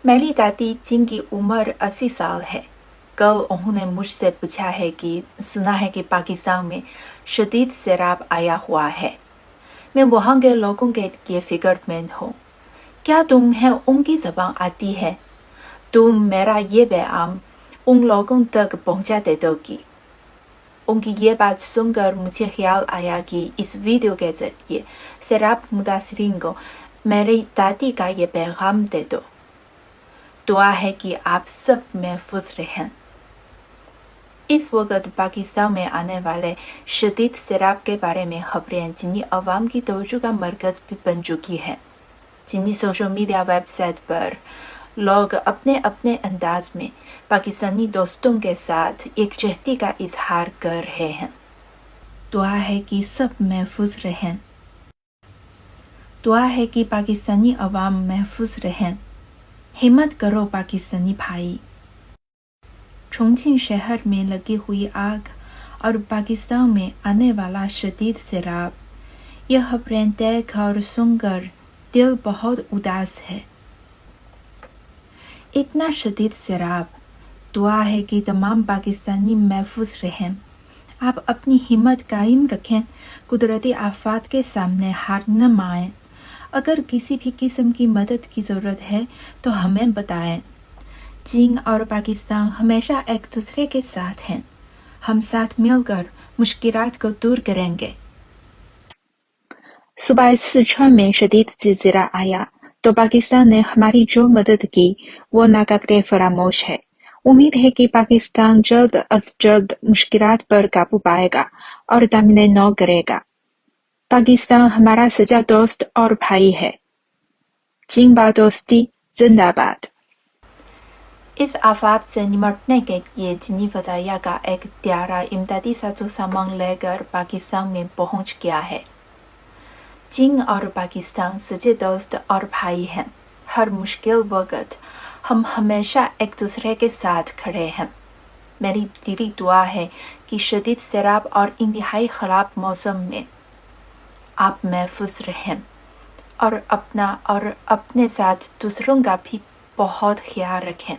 میری دادی جن کی عمر 80 سال ہے، کل انہوں نے مجھ سے پوچھا ہے کہ سنا ہے کہ پاکستان میں شدید سیلاب آیا ہوا ہے۔ میں وہاں کے لوگوں کے لیے فکر مند ہوں۔ کیا تمہیں ان کی زبان آتی ہے؟ تم میرا یہ پیغام ان لوگوں تک پہنچا دے دو گی۔ ان کی یہ بات سن کر مجھے خیال آیا کہ اس ویڈیو کے ذریعے سیلاب متاثرین کو میری دادی کا یہ پیغام دے دو۔ دعا ہے کہ آپ سب محفوظ رہیں۔ اس وقت پاکستان میں آنے والے شدید سیلاب کے بارے میں خبریں چینی عوام کی توجہ کا مرکز بھی بن چکی ہیں۔ چینی سوشل میڈیا ویب سائٹ پر لوگ اپنے اپنے انداز میں پاکستانی دوستوں کے ساتھ یکجہتی کا اظہار کر رہے ہیں۔ دعا ہے کہ سب محفوظ رہیں۔ دعا ہے کہ پاکستانی عوام محفوظ رہیں۔ ہمت کرو پاکستانی بھائی۔ چونگچنگ شہر میں لگی ہوئی آگ اور پاکستان میں آنے والا شدید سیلاب، یہ خبریں دیکھ اور سن کر دل بہت اداس ہے۔ اتنا شدید سیلاب، دعا ہے کہ تمام پاکستانی محفوظ رہیں۔ آپ اپنی ہمت قائم رکھیں، قدرتی آفات کے سامنے ہار نہ مانیں۔ اگر کسی بھی قسم کی مدد کی ضرورت ہے تو ہمیں بتائیں۔ چین اور پاکستان ہمیشہ ایک دوسرے کے ساتھ ہیں۔ ہم ساتھ مل کر مشکلات کو دور کریں گے۔ صوبہ سیچوان میں شدید زلزلہ آیا تو پاکستان نے ہماری جو مدد کی وہ ناقابل فراموش ہے۔ امید ہے کہ پاکستان جلد از جلد مشکلات پر قابو پائے گا اور تعمیر نو کرے گا۔ پاکستان ہمارا سچا دوست اور بھائی ہے۔ چین با دوستی زندہ باد۔ اس آفات سے نمٹنے کے لیے چینی فضائیہ کا ایک طیارہ امدادی سازوسامان لے کر پاکستان میں پہنچ گیا ہے۔ چین اور پاکستان سچے دوست اور بھائی ہیں۔ ہر مشکل وقت ہم ہمیشہ ایک دوسرے کے ساتھ کھڑے ہیں۔ میری دلی دعا ہے کہ شدید سیلاب اور انتہائی خراب موسم میں آپ محفوظ رہیں اور اپنا اور اپنے ساتھ دوسروں کا بھی بہت خیال رکھیں۔